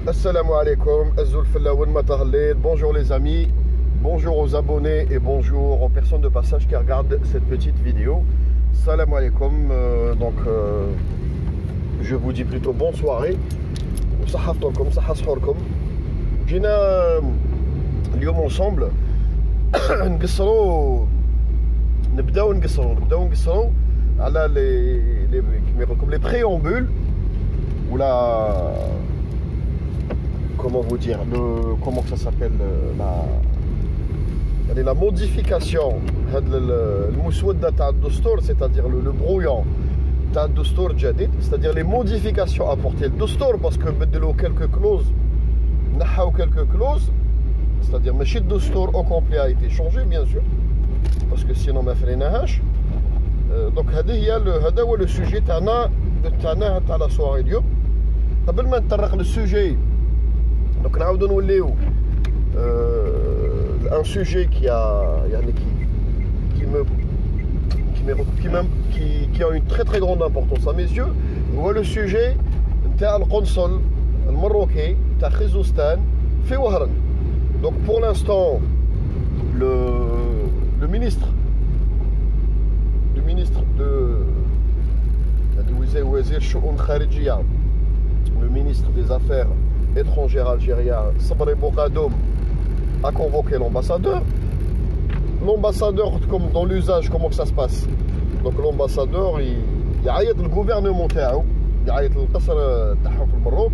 Assalamu alaikum, bonjour les amis, bonjour aux abonnés et bonjour aux personnes de passage qui regardent cette petite vidéo. Assalamu alaikum, je vous dis plutôt bonne soirée. Jina اليوم ensemble نبداو نقصروا على les préambules ou comment vous dire, comment ça s'appelle, la modification c'est-à-dire le brouillon, c'est-à-dire les modifications apportées le Dostor, parce que quelques clauses, c'est-à-dire le Dostor au complet a été changé, bien sûr, parce que sinon ma freinage. Donc هذا هو le sujet تاعنا la soirée اليوم. قبل ما نتطرق للسوجي donc نعاودو نوليو un sujet qui a une très grande importance à mes yeux, هو le sujet نتاع القنصل المروكي تاع خزوستان في وهران. Donc pour l'instant le ministre le ministre des Affaires étrangères algérien Sabri Boukadoum a convoqué l'ambassadeur. L'ambassadeur, comme dans l'usage, comment que ça se passe? Donc l'ambassadeur il يعيط le تاعو, يعيط للقصر تاعهم في المروك,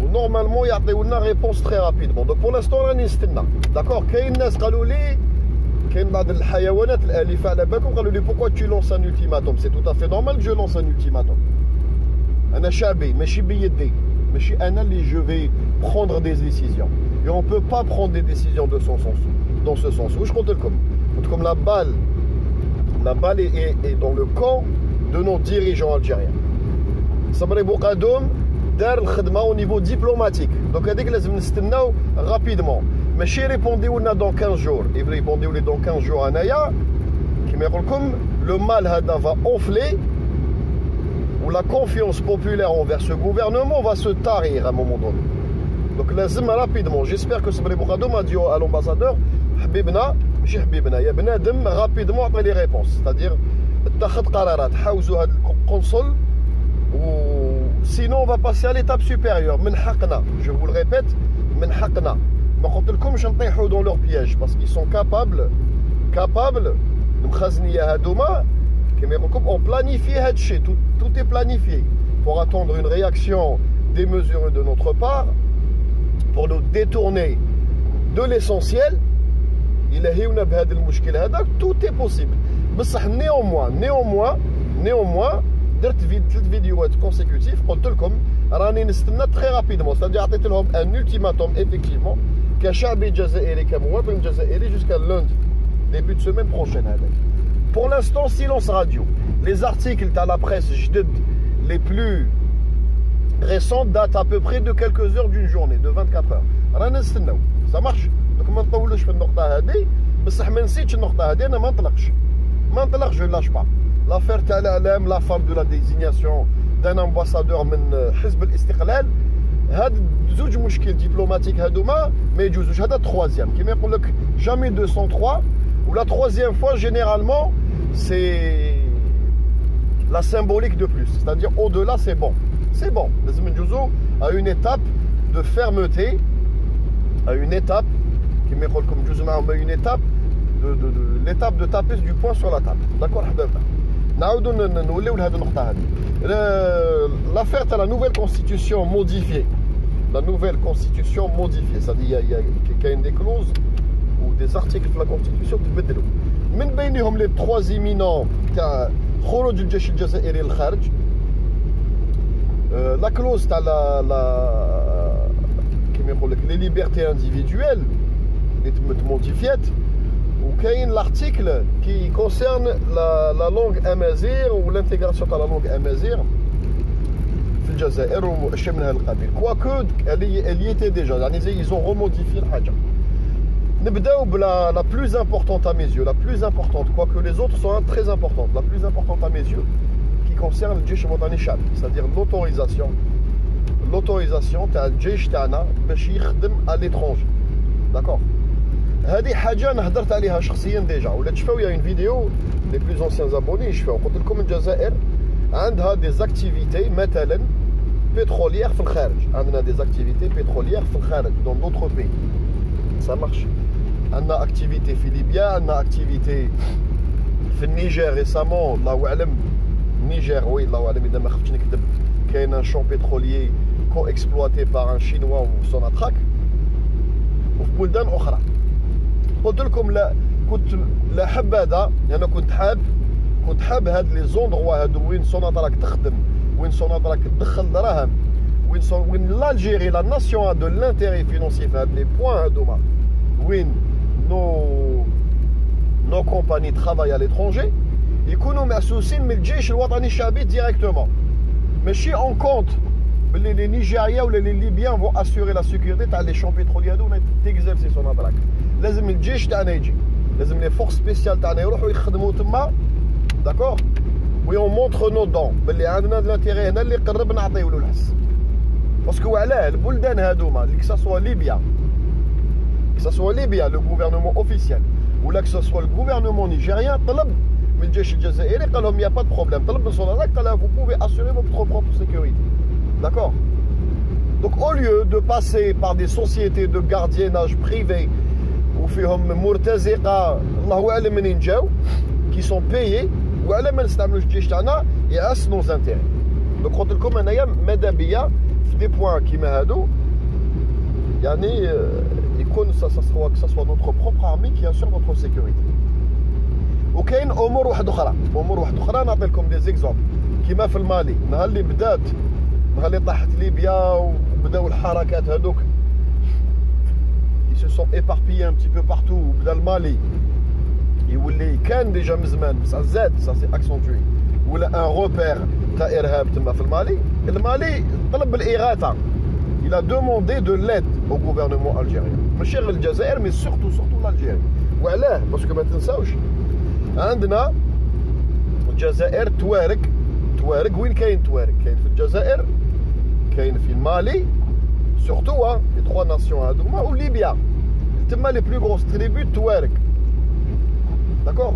ونورمالمون يعطيو لنا réponse très rapidement. Donc pour l'instant راني نستنى. D'accord, كاين ناس قالوا لي, كاين بعض الحيوانات الاليفه على بالكم قالوا لي pourquoi tu lances un ultimatum. C'est tout à fait normal que je lance un ultimatum. انا شعبي ماشي بيدي, ماشي انا اللي je vais prendre des décisions, et on peut pas prendre des décisions dans ce sens. Où je compte comme la balle est dans le camp de nos dirigeants algériens. Sabri Boukadoum دار الخدمه au niveau diplomatique, donc هذيك لازم نستناو rapidement. ماشي ريبونديو لنا dans 15 jours, il ريبونديو لي dans 15 jours انايا كيما يقول لكم le mal هذا va enfler, où la confiance populaire envers ce gouvernement va se tarir à un moment donné. Donc لازم rapidement. J'espère que Sabri Boukadoum a dit à l'ambassadeur حبيبنا ماشي حبيبنا يا بنادم rapidement عطي les réponses, c'est-à-dire اتخذ قرارات حاوزوا هذا القنصل, sinon on va passer à l'étape supérieure. من حقنا, je vous le répète, من حقنا ما قلت لكمش نطيحوا dans leur piège, parce qu'ils sont capables المخزنيه هذوما كما يقول لكم on planifie هذا الشيء, tout est planifié pour attendre une réaction démesurée de notre part, pour nous détourner de l'essentiel. يلهيونا بهذا المشكل هذا, tout est possible. بصح néanmoins درت 3 فيديوهات consécutifs قلت لكم راني نستنى très rapidement, c'est-à-dire عطيت لهم un ultimatum effectivement كشعبي جزائري كمواطن جزائري jusqu'à lundi, début de semaine prochaine. Pour l'instant silence radio. Les articles à la presse جدد les plus récents datent à peu près de quelques heures d'une journée, de 24 heures. رانا نستناو, ça marche. Donc ما نطولوش في النقطة هذه, بصح ما نسيتش النقطة هذه, أنا ما نطلقش, je ne lâche pas. L'affaire تاع الإعلام, la femme de la désignation d'un ambassadeur من حزب الاستقلال, هاد زوج مشكل دبلوماتيك هادوما ما يجوزوش. هذا troisième كيما يقول لك jamais 203, ou la troisième fois généralement c'est la symbolique de plus, c'est-à-dire au-delà c'est bon. لازم نجوزو à une étape de fermeté, à une étape كيما يقول لكم نجوزو معاهم à une étape l'étape de taper du poing sur la table. D'accord حبابنا, نعاودو نوليو لهاد النقطة هذه. L'affaire تاع la nouvelle constitution modifiée, c'est-à-dire il y a des clauses ou des articles de la constitution تبدلوا, من بينهم les 3 imminents تاع خروج الجيش الجزائري للخارج, la clause تاع كيما يقول لك les libertés individuelles اللي تمت modifiées, ou كاين l'article qui concerne la langue amazigh ou l'intégration de la langue amazigh في الجزائر واشياء من هذا القبيل. quoique elle y était déjà, يعني ils ont remodifié الحاجه. نبداو بلا la plus importante à mes yeux, la plus importante, quoique les autres sont très importantes, la plus importante à mes yeux, qui concerne le Jaish Watani Shab, c'est-à-dire l'autorisation تاع الجيش تاعنا باش يخدم à l'étranger. D'accord. هذه حاجه انا هضرت عليها شخصيا ديجا ولا تشوفوا يا اون فيديو لي بلوز انسيان ابوني يشوفوا قلت لكم الجزائر عندها دي زاكتيفيتي مثلا بتروليير في الخارج عندنا دي زاكتيفيتي بتروليير في الخارج دون دوطخ بي سا مارش عندنا اكتيفيتي في ليبيا عندنا اكتيفيتي في النيجر ريسامون الله اعلم النيجر وي الله اعلم اذا ما خفتش نكذب كاين ان شون بتروليي كو اكسبلواتي بار ان شينوا وسوناتراك وفي بلدان اخرى قلت لكم لا كنت لا حاب هذا انا كنت حاب هاد لي زوندروا هادو وين سوناتراك تخدم وين سوناتراك تدخل دراهم وين لالجيري لا ناسيون دو لانتيري فينونسي في هاد لي بوين هادوما وين نو كومباني ترافاي على ليترونجي يكونوا معسوسين من الجيش الوطني الشعبي ديريكتومون ماشي اون كونت باللي لي نيجيريا ولا لي ليبيان فو اسيوري لا سيكوريتي تاع لي شون بيترولي هادو تيكزيرسي سوناتراك لازم الجيش تاعنا يجي لازم لي فورس سبيسيال تاعنا يروحوا يخدموا تما داكور وي اون مونتر نو دون باللي عندنا لانتيغي هنا اللي قرب نعطيو له الحس باسكو علاه البلدان هادوما اللي كساسوا ليبيا لو غوفرنمون اوفيسيال ولا كساسوا الغوفرنمون نيجيريان طلب من الجيش الجزائري قال لهم يا با دو بروبليم طلب من سوناتراك قال لها فو بوفي اسيوري فوتر بروبر سيكوريتي داكور Donc au lieu de passer par des sociétés de gardiennage privé وفيهم مرتزقه الله اعلم منين جاو كي سون بيي وعلى ما نستعملوش الجيش تاعنا يعس نو زانتيري دونك قلت لكم انايا ماذا بيا في دي بوان كيما هادو يعني يكون سوا نوتر بروبر ارمي كي اسور نوتر سيكوريتي وكاين امور واحده اخرى نعطي لكم دي زيكزومبل كيما في المالي نهار اللي طاحت ليبيا وبداو الحركات هادوك se sont éparpillés un petit peu partout بدا المالي يولي كان ديجا من زمان بصح زاد سا سي اكسونتوي ولا ان روبير تاع ارهاب تما في المالي طلب الاغاثه il a demandé de l'aide au gouvernement algérien ماشي غير الجزائر مي سورتو الجزائر وعلاه باسكو ما تنساوش عندنا الجزائر توارق وين كاين توارق كاين في الجزائر كاين في المالي سورتو لي 3 ناسيون هادوما وليبيا تما لي بلو غروس تريبو توارق داكور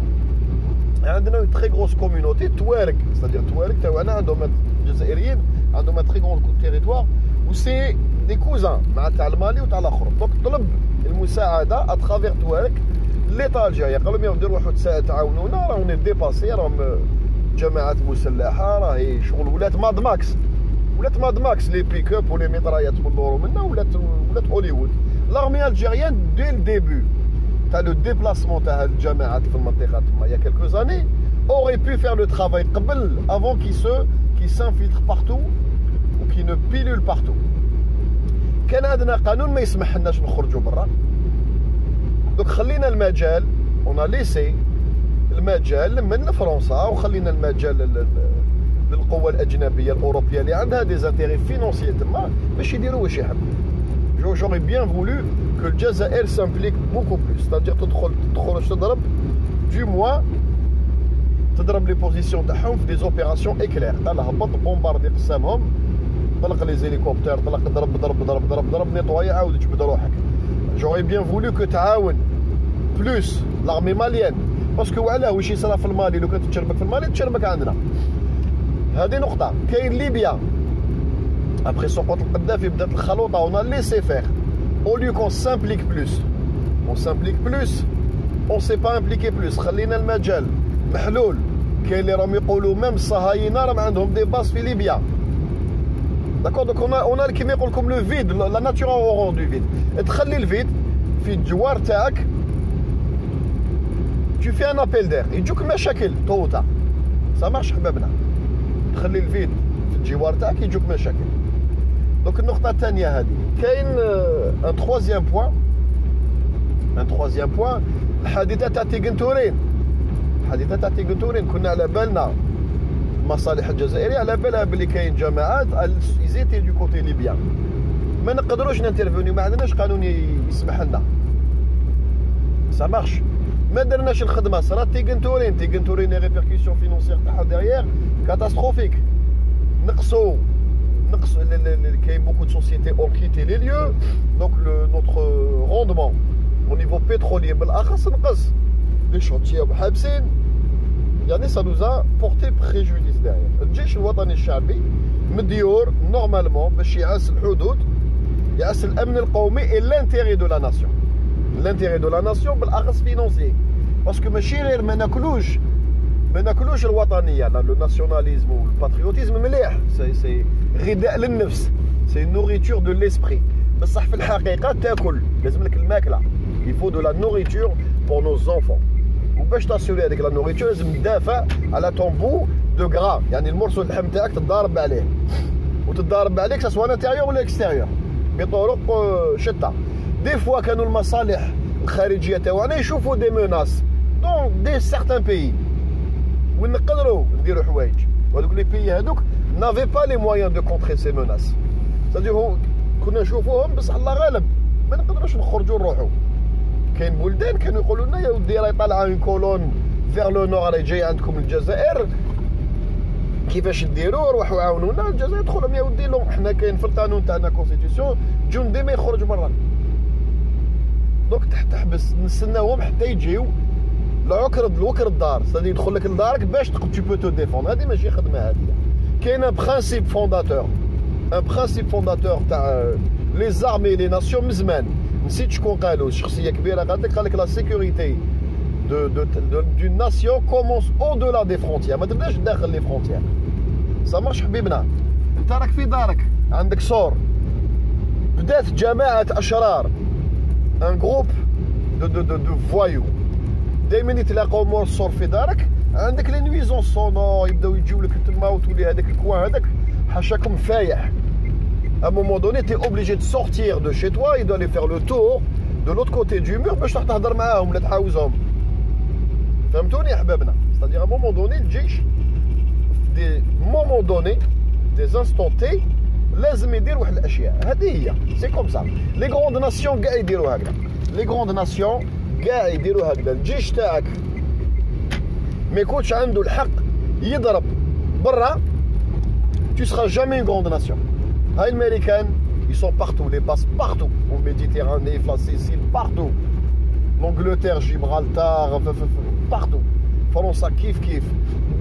عندنا اون تري غروس كوميونيتي توارق ستادير توارق تاعنا عندهم الجزائريين عندهم تري غون تيريتوار و سي دي كوزان مع تاع المالي وتاع الاخر دونك طلب المساعده اترافير توارق ليطا الجايه قالوا لهم ديروا واحد الساعه تعاونونا راهم ديباسي راهم جماعات مسلحه راهي شغل ولات ماد ماكس لي بيك اب ولي ميطرايات مدوروا منا ولات هوليوود لارمي الجيريان دي الديبي تاع لو ديبلاسمون تاع هاد الجماعات في المنطقه تما يا كلكو زاني اوري بي فير لو ترافاي قبل افون كي سانفيلتر بارتو و كي نو بيلول بارتو كان عندنا قانون ما يسمح لناش نخرجوا برا دوك خلينا المجال اون ليسي المجال من فرنسا وخلينا المجال للقوى الاجنبيه الاوروبيه اللي عندها دي زانتيري فينونسيي تما باش يديروا واش يحبوا جوري بيان فولو كو الجزائر سامبليك بوكو بلوس ستادير تدخل تضرب دو موا تضرب لي بوزيسيون تاعهم في دي زوبيراسيون اكلير تاع هبط بومباردي قسامهم طلق لي زيليكوبتر طلق ضرب نيطواي عاود جبد روحك جوري بيان فولو كو تعاون بلوس لارمي ماليان باسكو علاه واش يصرا في المالي لو كانت تشربك في المالي تشربك عندنا هذه نقطة كاين ليبيا ابخي سقوط القذافي بدات الخلوطة اون ليسي فيغ او ليو كون سامبليك بلوس اون سي با امبليكي بلوس خلينا المجال محلول كاين اللي راهم يقولوا ميم الصهاينة راهم عندهم دي باس في ليبيا داكور دونك اون كيما يقول لكم لو فيد لا ناتور اورون دو فيد تخلي الفيد في الجوار تاعك tu fais un appel d'air يجوك مشاكل طوطة سا مارش حبابنا تخلي الفيد في الجوار تاعك يجوك مشاكل دونك النقطة الثانية هذه كاين ان تروازيام بوان الحادثة تاع تيغنتورين كنا على بالنا المصالح الجزائرية على بالها بلي كاين جماعات يزيتي دو كوتي ليبيان ما نقدروش نانترفوني ما عندناش قانون يسمح لنا سا مارش ما درناش الخدمه صرات تيغنتورين لي ريبيركسيون فينونسيير تاعها ديغيير كاتاستروفيك نقصوا beaucoup de sociétés ont quitté les lieux, donc notre rendement au niveau pétrolier, les chantiers, ça nous a porté préjudice derrière. الجيش الوطني الشعبي مديور normalement باش يعاس الحدود، يعاس الأمن القومي et l'intérêt de la nation. L'intérêt de la nation بالأخص financier. Parce que ماشي غير ما ناكلوش الوطنية، le nationalisme ou le patriotisme مليح، c'est غذاء للنفس، c'est une nourriture de l'esprit. بصح في الحقيقة تاكل، لازم لك الماكلة. Il faut de la nourriture pour nos enfants. وباش تاسيوري هذيك لا نوريتور لازم تدافع على طومبو دو غرا، يعني المرسل اللحم تاعك تتضارب عليه، وتتضارب عليك سواء انتيريور ولا اكستيريور بطرق شتى. دي فوا كانوا المصالح الخارجيه تاعنا يشوفوا دي موناس دون دي سيغتان بيي وين نقدروا نديروا حوايج، وهذوك لي بيي هذوك نافي با لي مويان دو كونتري سي موناس. سادير كنا نشوفوهم بصح الله غالب ما نقدروش نخرجوا نروحوا. كاين بلدان كانوا يقولوا لنا يا ودي راهي طالعه اون كولون فيغ لو نور راهي جايه عندكم الجزائر، كيفاش ديروا؟ روحوا عاونونا. الجزائر تدخلهم يا ودي لو حنا كاين في القانون تاعنا كونستيتيسيون جندي ما يخرج برا. دوك تحبس نستناوهم حتى يجيو الوكر الدار، سادي يدخل لك لدارك باش تو بو تو ديفون. هذه ماشي خدمه هذه. كاين ان برانسيب فونداتور تاع لي زارمي لي ناسيون من زمان، نسيت شكون قالوا، شخصيه كبيره قال لك لا سيكوريتي d'une nation commence au-delà des frontières، ما تبداش داخل لي فرونتيير. سا مارش حبيبنا، انت راك في دارك عندك سور، بدات جماعه اشرار ان جروب دو فوايو، دائما يتلاقاو مور السور في دارك، عندك لي نويزون سونور يبداو يجيو لك تما وتولي هذاك الكوان هذاك حاشاكم فايح. À un moment donné, tu es obligé de sortir de chez toi et d'aller faire le tour de l'autre côté du mur باش تهضر معاهم ولا تحاوزهم. فهمتوني يا حبابنا؟ C'est-à-dire à un moment donné الجيش في des moments donnés des instants T لازم يدير واحد الاشياء. هذه هي سي كوم سا. لي غروند ناسيون كاع يديروا هكذا، لي غروند ناسيون كاع يديروا هكذا. الجيش تاعك ما يكونش عنده الحق يضرب برا، tu seras jamais une grande nation. Les Américains, ils sont partout, les bases partout, en Méditerranée, la Sicile, partout. L'Angleterre, Gibraltar, partout. France, kiff.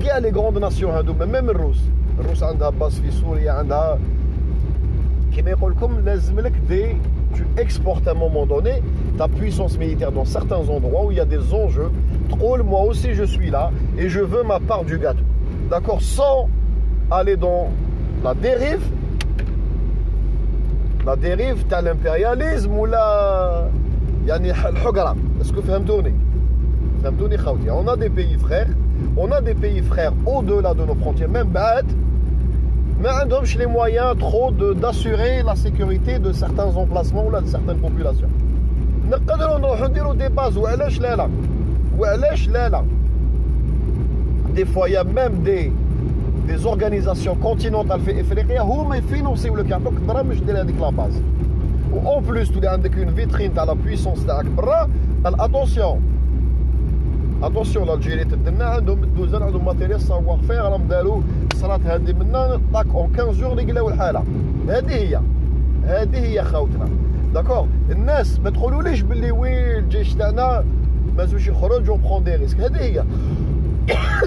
Il y a les grandes nations, même les Russes. Les Russes ont des bases en Syrie, tu exportes à un moment donné ta puissance militaire dans certains endroits où il y a des enjeux. Moi aussi, je suis là et je veux ma part du gâteau. D'accord? Sans aller dans la dérive. La dérive تاع l'impérialisme ولا يعني الحقرة. Est-ce que فهمتوني خاوتي؟ On a des pays frères au-delà de nos frontières، même بعد ما عندهمش les moyens trop d'assurer la sécurité de certains emplacements ولا de certaines populations. نقدروا نروحوا نديروا des bases، وعلاش لا. Des fois il y a même des organisations continentales في افريقيا هما يفينونسيو لك، يعطوك الدراهم باش دير هذيك لا باز. و اون بلوس تولي عندك اون فيترين تاع لا بويسونس تاعك برا. اتونسيون الجيري تبدلنا عندهم الدوزان، عندهم ماتيريال سافوار فير، راهم داروا صرات هذه منا طاك اون 15 جور يقلاو الحاله. هذه هي خاوتنا. داكور؟ الناس ما تقولوليش باللي وي الجيش تاعنا ما زوش يخرج و برون دي ريسك. هذه هي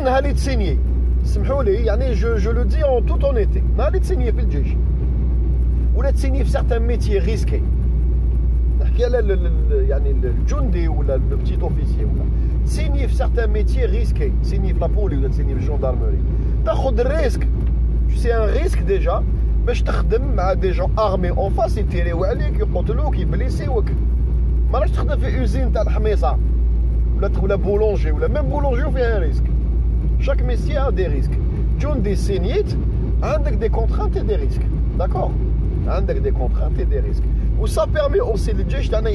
نهار اللي تسيني، سمحوا لي يعني جو لو دي اون توت اونيتي، نهار اللي تسيني في الجيش ولا تسيني في سارتان ميتيي ريسكي، نحكي على يعني الجندي ولا لو بتيت اوفيسيي، ولا تسيني في سارتان ميتيي ريسكي، تسيني في لابولي ولا تسيني في الجندارموري، تاخذ الريسك، سي ان ريسك ديجا باش تخدم مع دي جون ارمي اون فاس يتيريو عليك يقتلوك يبليسيوك. ما راش تخدم في اوزين تاع الحميصه ولا بولونجي، ولا ميم بولونجي فيها ريسك. Chaque métier a des risques. جندي سينيت عندك des contraintes et des risques. D'accord? عندك des contraintes et des risques. و ça permet aussi للجيش تاعنا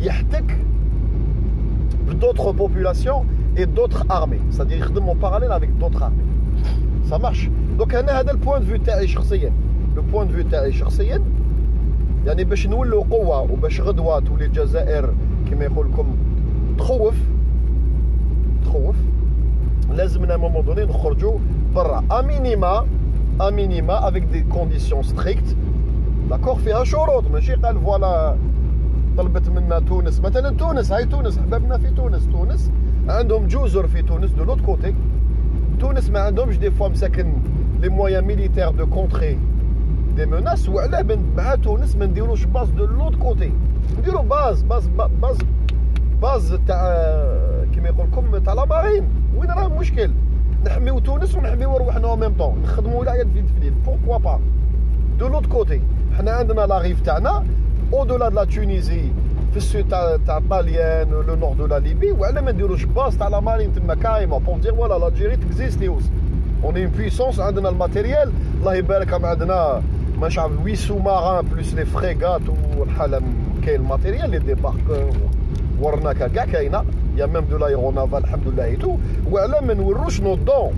يحتك d'autres populations et d'autres armées. C'est-à-dire يخدم en parallèle avec d'autres armées. Ça marche. Donc أنا هذا البوان دو فيو تاعي شخصيا. لو بوان دو فيو تاعي شخصيا يعني باش نولوا قوة وباش غدوة تولي الجزائر كما يقول لكم تخوف لازمنا مومون دوني نخرجوا برا امينيما à minima avec des conditions strictes. D'accord, فيها شروط ماشي قال فوالا طلبت منا تونس مثلا. تونس هاي تونس حبابنا في تونس عندهم جزر في تونس دو لوت كوتي. تونس ما عندهمش دي فوا مساكن لي مويان ميليتير دو كونتري دي مناس. وعلاه مع تونس ما نديروش باز دو لوت كوتي، نديرو باز تاع كيما يقول لكم تاع لا مارين. وين راه المشكل؟ نحميو تونس ونحميو روحنا او ميم طون، نخدموا ولايه في الفليل. بوركوا با دو لوت كوتي. حنا عندنا لا ريف تاعنا او دولا دو لا تونيزي في السود تاع طاليان لو نور دو لا ليبي. وعلاه ما نديروش باز تاع لا مارين تما كاريمون بور دير فوالا لالجيري تكزيستي اوس. اون اون بويسونس، عندنا الماتيريال الله يبارك. عندنا مش عارف 8 سو ماران بلوس لي فريغات والحاله كاين الماتيريال لي ديبارك ورناكا كاع كاينه. يا ميم دو لايرونافال الحمد لله اي تو. وعلاه ما نوروش نو دون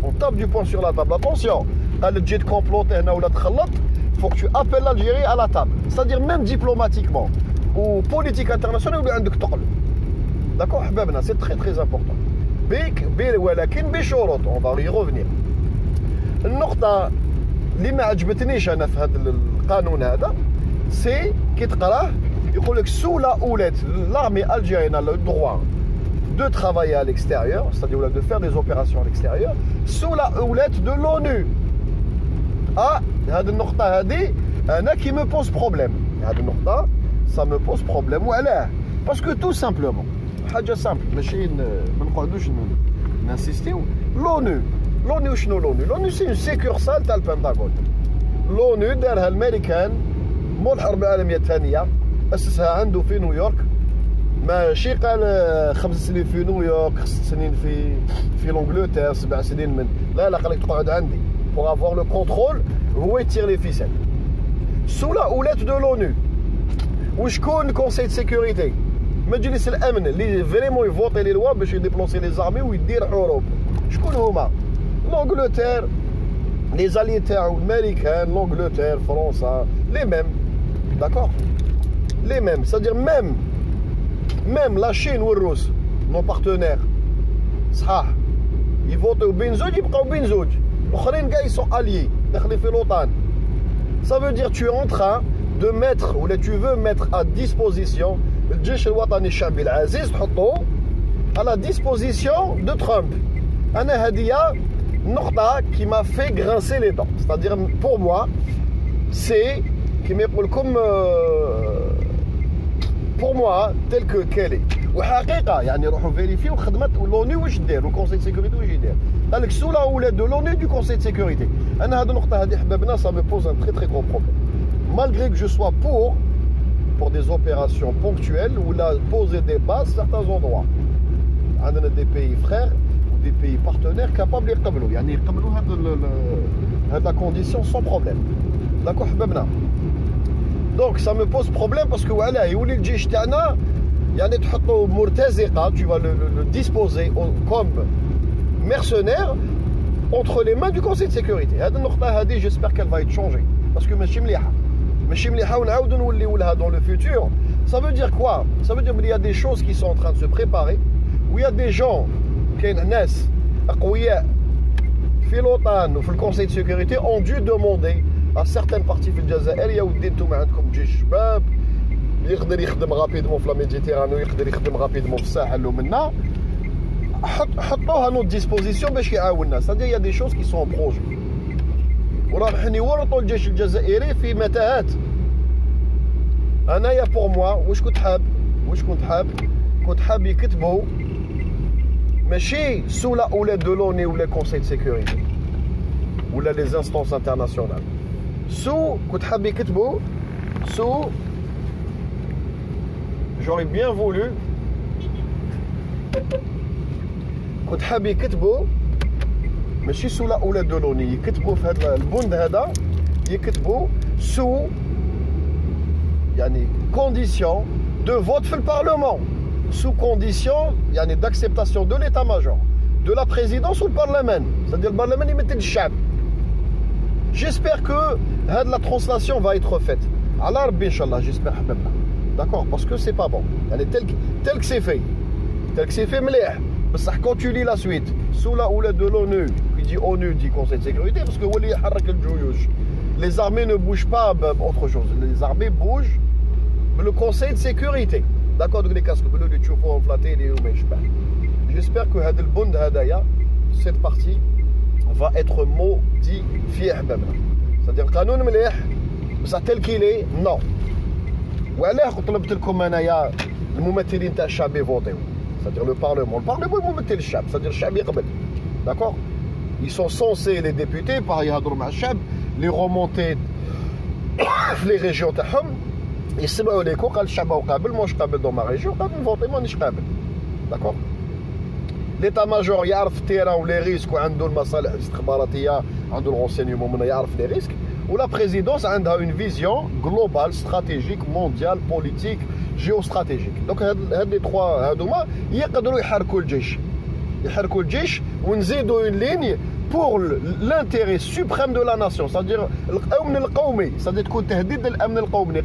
اون تاب دو بوان سور لا تاب. اتونسيون قال تجي تكومبلوتي هنا ولا تخلط. faut que tu appelles l'Algérie à la table. C'est-à-dire même diplomatiquement ou politique internationale ou عندك تقل. D'accord حبابنا, c'est très très important. ولكن بشروط. On va y revenir. النقطة اللي ما عجبتنيش أنا في هذا القانون هذا سي كي تقراه يقول لك sous la houlette l'armée algérienne a le droit de travailler à l'extérieur, c'est-à-dire de faire des opérations à l'extérieur sous la houlette de l'ONU. هذه النقطة هذه أنا qui me pose problème. هذه النقطة ça me pose problème. وعلاه؟ parce que tout simplement حاجة simple ماشي ما نقعدوش نانسيستيو. l'ONU شنو l'ONU سي سيكورسال تاع البنتاغون. l'ONU دارها الأمريكان مول الحرب العالمية الثانية، أسسها عنده في نيويورك. ماشي قال 5 سنين في نيويورك، 5 سنين في لانجلتير، 7 سنين من لا قال لك تقعد عندي pour avoir le contrôle. هو يتير لي فيسل sous la houlette de l'ONU. وشكون كونساي دو سيكوريتي؟ مجلس الامن اللي فريمون يفوتي لي لوا باش يديبلوسي لي زارمي ويدير حروب. شكون هما؟ لانجلتير، لي زالي تاعو الامريكان، لانجلتير، فرنسا، لي ميم. داكور، لي ميم. سادير ميم لا شين والروس نو بارتنير صحاح يفوتيو بين زوج يبقاو بين زوج، الاخرين كاع يسون اليي داخلين في l'OTAN. Ça veut dire tu es en train de mettre ou tu veux mettre à disposition الجيش الوطني الشعبي العزيز تحطوه à la disposition de Trump. أنا هذه نقطة qui m'a fait grincer les dents. C'est-à-dire pour moi c'est كيما يقول لكم pour moi tel que qu'elle est. وحقيقة يعني روحوا فيريفيو خدمة لوني واش دير والكونسي دو سيكوريتي واش يدير. قال لك سو لا اولاد دو لوني دو كونسي دو سيكوريتي. انا هذه النقطة هذه حبابنا ça me pose un très très gros problème. Malgré que je sois pour des opérations ponctuelles ou la poser des bases à certains endroits. عندنا des pays frères ou des pays partenaires capables يقبلوا يعني يقبلوا هذه la condition sans problème. D'accord حبابنا. Donc ça me pose problème parce que voilà يولي الجيش تاعنا يعني تحطو مرتزقة, tu vas le disposer comme mercenaire entre les mains du Conseil de sécurité. هذه النقطة هذه j'espère qu'elle va être changée parce que ماشي مليحة ونعاودو نوليو لها dans le futur. Ça veut dire quoi? Ça veut dire qu'il y a des choses qui sont en train de se préparer où il y a des gens كاين ناس أقوياء في l'OTAN وفي le Conseil de sécurité ont dû demander à certaines parties في الجزائر يا ودي نتوما عندكم جيش شباب يقدر يخدم رابيدمون في لا ميديتيراني ويقدر يخدم رابيدمون في الساحل ومنا حطوها نو ديسبوزيسيون باش يعاوننا. سادير يا دي شوز كي سون بروجي وراح يورطوا الجيش الجزائري في متاهات. انايا بور موا واش كنت حاب يكتبوا ماشي سو لا اولاد دو لوني ولا كونساي دو سيكوريتي ولا لي انستانس انترناسيونال. كنت حاب يكتبوا j'aurais bien voulu كنت حاب يكتبوا ماشي سو لا اولاد دو لوني، يكتبوا في هذا البند هذا يكتبوا سو يعني كونديسيون دو فوت في البارلمون sous condition يعني d'acceptation de l'état-major de la présidence ou le parlement. C'est-à-dire le parlement يمثل الشعب. J'espère que la translation va être faite. على ربي إن شاء الله j'espère حبابنا. D'accord, parce que c'est pas bon. Elle est tel que c'est fait. Tel que c'est fait مليح. بصح quand tu lis la suite sous la houlette de l'ONU qui dit ONU, dit Conseil de sécurité, parce que les armées ne bougent pas autre chose. Les armées bougent le Conseil de sécurité. D'accord, les casques bleus, les chauffeurs enflattés, les j'espère que cette partie va être modifiée. C'est-à-dire le canon tel qu'il est, non. وعلاه طلبت لكم انايا الممثلين تاع الشعب يفوتيو c'est-à-dire le parlement يمثل الشعب c'est-à-dire الشعب يقبل d'accord ils sont censés les députés باغي يهضروا مع الشعب les remonter في les régions تاعهم يسمعوا ليكو قال الشعب قابل ماش قابل دو ما ريجيون قابل نفوتي مانيش قابل d'accord l'état major يعرف التيران ولي ريسك وعنده المصالح الاستخباراتيه عنده الرونسينيومون من يعرف لي ريسك ولا بريزيدونس عندها اون فيزيون جلوبال استراتيجيك مونديال بوليتيك جيوستراتيجيك دونك هاد لي تخوا هادوما يقدروا يحركوا الجيش ونزيدوا اون ليني بور لانتيري سوبريم دو لا ناسيون c'est-à-dire الامن القومي c'est-à-dire تكون تهديد للامن القومي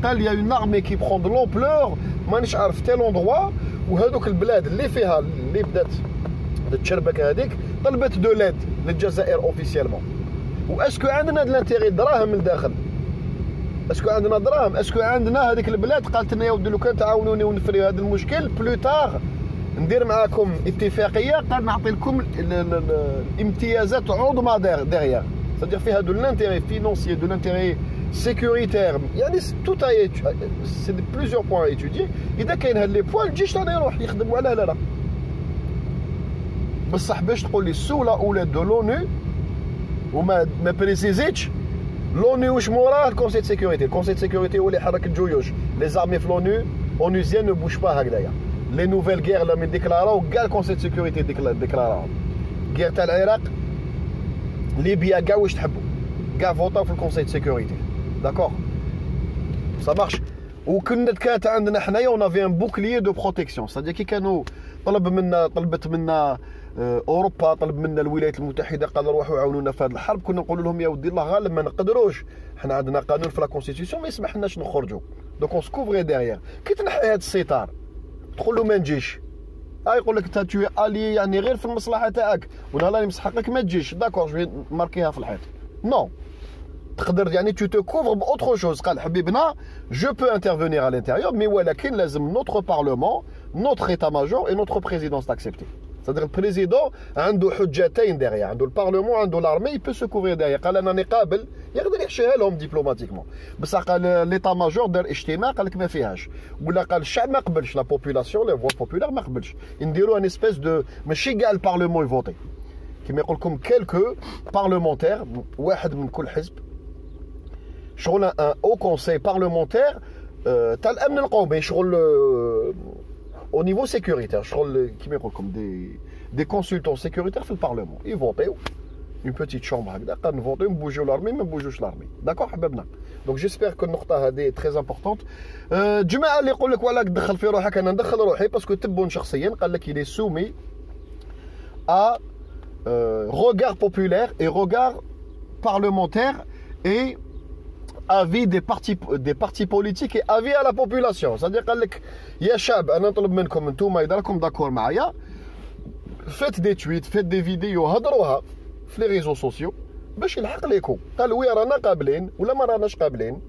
قال يا اون ارمي كي برون دو لومبلور مانيش عارف تيل اندروا وهذوك البلاد اللي فيها اللي بدات تشربك هذيك طلبت دو ليد للجزائر اوفيسيالمون واسكو عندنا لانتيغي دراهم من الداخل اسكو عندنا دراهم اسكو عندنا هذيك البلاد قالت لنا يا ودي لو كان تعاونوني ونفريو هذا المشكل بلوتار ندير معاكم اتفاقيه قال نعطي لكم الامتيازات عظمى ديغيير c'est-à-dire فيها دو لانتيغي فينونسيي دو لانتيغي sécuritaire يعني tout a c'est plusieurs points à étudier اذا كاين هاد لي بوين الجيش راه يروح يخدموا على لا بصح باش تقول لي السوله اولى دو لونو وما بريسيزيتش لونو واش موراه الكونسي دو سيكوريتي الكونسي دو سيكوريتي هو اللي حرك الجيوش لي زارمي في لونو اونوزيان نو بوش با هكذايا لي نوفيل غير لا من ديكلاراو كاع الكونسي دو سيكوريتي ديكلاراو غير تاع العراق ليبيا كاع واش تحبوا كاع فوطاو في الكونسي دو سيكوريتي داكور سا مارش كانت عندنا حنايا اون افي ان بوكليي دو بروتيكسيون c'est-à-dire كي كانوا طلبت منا اوروبا طلب منا الولايات المتحده قال روحوا عاونونا في هذه الحرب كنا نقول لهم يا ودي الله غالب ما نقدروش حنا عندنا قانون في لا كونستيتيسيون ما يسمحلناش نخرجوا دونك اون سكوفري ديغيير كي تنحي هذا الستار تقول له ما نجيش يقول لك انت تو الي يعني غير في المصلحه تاعك وانا راني مسحقك ما تجيش داكور جو ماركيها في الحيط نو تقدر يعني tu te couvres باوتر شوز قال حبيبنا جو بو انترفينير à l'intérieur mais ولكن لازم نوتر بارلمان نوتر ايتا ماجور et notre présidence d'accepter c'est-à-dire البريزيدون عنده حجتين ديغيا عنده البارلمان عنده لارمي يبو سو كوفرير ديغيا قال انا قابل يقدر يحشيها لهم ديبلوماتيكمون بصح قال ليتا ماجور دار اجتماع قال لك ما فيهاش ولا قال الشعب ما قبلش لا بوبولاسيون لي فوا بوبولار ما قبلش نديروا ان اسبيس دو ماشي كاع البارلمان يفوتي كيما يقول لكم كيلكو بارلمونتير واحد من كل حزب شغل ان او كونساي بارلمونتير تاع الامن القومي شغل au niveau sécuritaire شغل كيما يقول لكم دي كونسلتون سيكوريتير في البارلمون يفوتيو اون بوتيت شومبر هكذا قال نفوتيو نبوجيو لارمي ما نبوجوش لارمي داكور حبابنا دونك جيسبيغ كو النقطه هذه تري امبورطونت جماعه اللي يقول لك ولا تدخل في روحك انا ندخل روحي باسكو تبون شخصيا قال لك il est soumis à regard populaire et regard parlementaire et avis des partis politiques et avis à la population c'est-à-dire قال لك يا شعب انا نطلب منكم انتم اذا راكم داكور معايا فات دي تويت فات دي فيديو هضروها في لي ريزو سوسيو باش يلحق ليكم قال وي رانا قابلين ولا ما راناش قابلين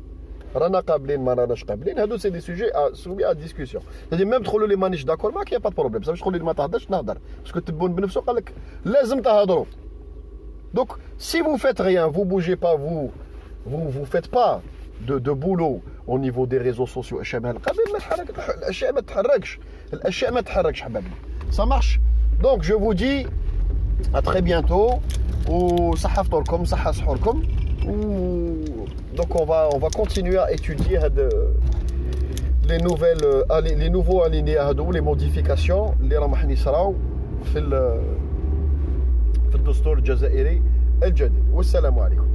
رانا قابلين ما راناش قابلين هادو سي دي سوجي سوبي ا ديسكوسيون يعني ميم تقولوا لي مانيش داكور معاك يا با بروبليم باش تقول لي ما تهضرش نهضر باسكو تبون بنفسه قال لك لازم تهضروا دونك سي vous faites rien vous bougez pas vous faites pas de boulot au niveau des réseaux sociaux الاشياء ما تتحركش حبايبي ça marche donc je vous dis à très bientôt وصحة فطوركم صحة سحوركم donc on va continuer à étudier les nouveaux alinéas هادو les modifications اللي راح يصراو في الدستور الجزائري الجديد والسلام عليكم